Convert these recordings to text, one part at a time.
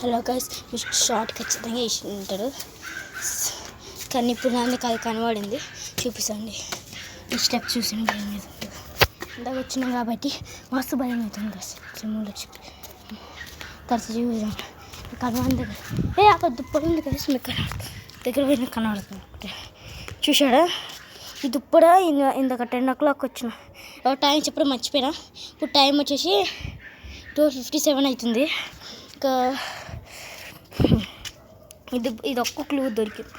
Hello guys, short ఖచ్చితంగా వేసి ఉంటారు కానీ ఇప్పుడు నాకు అది కనబడింది. చూపిస్తాండి. ఈ స్టెప్ చూసిన భయం అవుతుంది. ఇందాక వచ్చినాం కాబట్టి మస్తు భయం అవుతుంది గైస్. జమ్మూలో చెప్పి తరచు చూసాం కనబడి దగ్గర అక్కడ దుప్పటి ఉంది గైస్. మీకు దగ్గర పోయిన కనబడుతుంది ఒకటే. చూసాడా ఈ దుప్పడ ఇందాక 10 o'clock వచ్చిన టైం చెప్పడం మర్చిపోయినా. ఇప్పుడు టైం వచ్చేసి 2:57 అవుతుంది. ఇంకా ఇది ఒక్క క్లూ దొరికింది.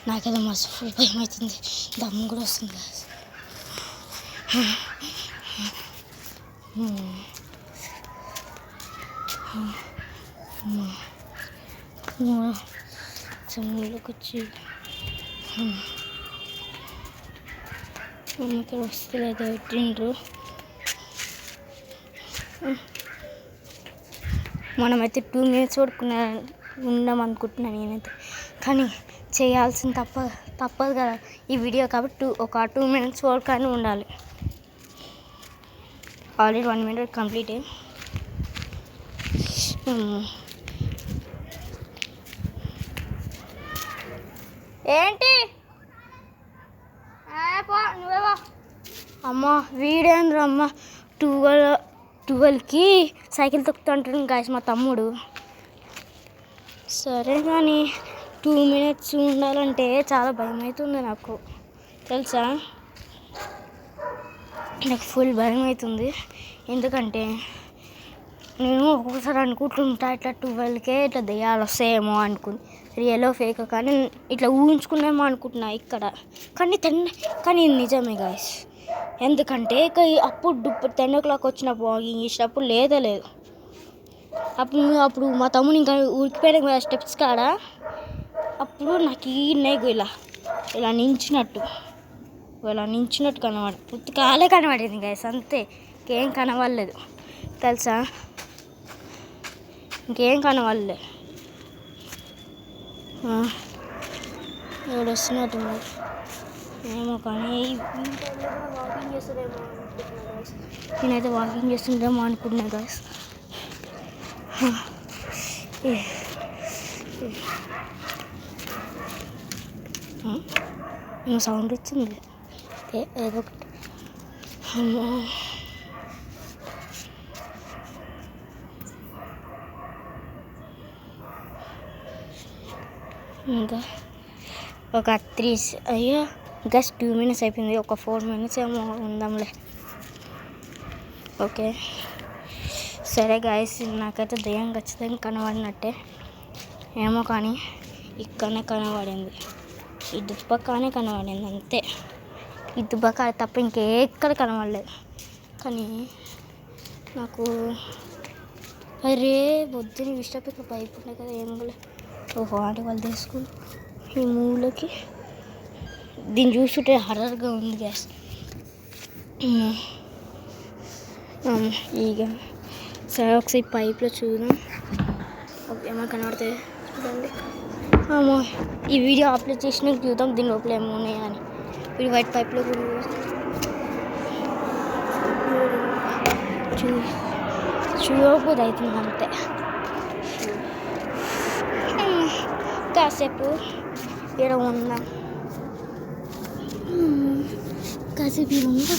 నాకేదో మస్తు ఫుల్ భయం అవుతుంది. దమ్ము కూడా వస్తుంది. చెమ్ములోకి వచ్చి ఇక్కడ వస్తలేదు పెట్టిండ్రు. మనమైతే 2 minutes వరకు ఉందాం అనుకుంటున్నాను నేనైతే. కానీ చేయాల్సిన తప్పదు కదా ఈ వీడియో కాబట్టి ఒక 2 minutes వరకు అని ఉండాలి. Already 1 minute complete. ఏంటి నువ్వేవా అమ్మ వీడేంద్ర అమ్మ 12కి సైకిల్ తొక్కుతుంటాడు గాయస్ మా తమ్ముడు. సరే కానీ 2 minutes ఉండాలంటే చాలా భయం అవుతుంది నాకు తెలుసా. నాకు ఫుల్ భయం అవుతుంది. ఎందుకంటే నేను ఒక్కొక్కసారి అనుకుంటుంటా ఇట్లా 12కే ఇట్లా దెయ్యాలు వస్తాయేమో అనుకుని రియలో ఫేక్ కానీ ఇట్లా ఊహించుకున్నామో అనుకుంటున్నా ఇక్కడ. కానీ నిజమే గాయస్. ఎందుకంటే అప్పుడు 10 o'clock వచ్చినప్పుడు వాకింగ్ చేసినప్పుడు లేదు. అప్పుడు మా తమ్ముడు ఇంకా ఉరికిపోయాడు కదా స్టెప్స్ కాడ. అప్పుడు నాకు ఇలా నించినట్టు కనబడి పుట్టి కాలే కనబడింది గాయస్. అంతే, ఇంకేం కనబడలేదు తెలుసా. ఇంకేం కనబడలేదు. ఎవడు వస్తున్నట్టు ఏమో కానీ వాకింగ్ చేస్తారేమో అనుకుంటున్నా గాయస్. నేనైతే వాకింగ్ చేస్తుండేమో అనుకుంటున్నా గాయస్. సౌండ్ వచ్చింది ఏదో ఒకటి. ఇంకా ఒక 3 అయ్యో ఇంకా 2 minutes అయిపోయింది. ఒక 4 minutes ఏమో ఉందాంలే. ఓకే సరే గాయస్, నాకైతే దయ్యం ఖచ్చితంగా కనబడినట్టే ఏమో కానీ ఇక్కడనే కనబడింది. ఈ దుబ్బకానే కనబడింది అంతే. ఈ దుబ్బక తప్ప ఇంకెక్కడ కనబడలేదు. కానీ నాకు అరే వద్దుని ఇష్టపడి పైపు ఉన్నాయి కదా ఏమో. ఓహో ఆంటీ వాళ్ళు తీసుకుని ఈ మూలకి దీన్ని చూస్తుంటే హర్రర్గా ఉంది గ్యాస్. ఇక సరే ఒకసారి పైప్లో చూద్దాం. ఓకే ఏమో కనబడుతుంది చూడండి. ఈ వీడియో అప్లోడ్ చేసినాక చూద్దాం దీని లోపల ఏమో ఉన్నాయా అని. ఇది వైట్ పైప్లో చూడకపోతే అవుతుంది అంతే. కాసేపు ఇక్కడ ఉందాం. కాసేపు ఉందా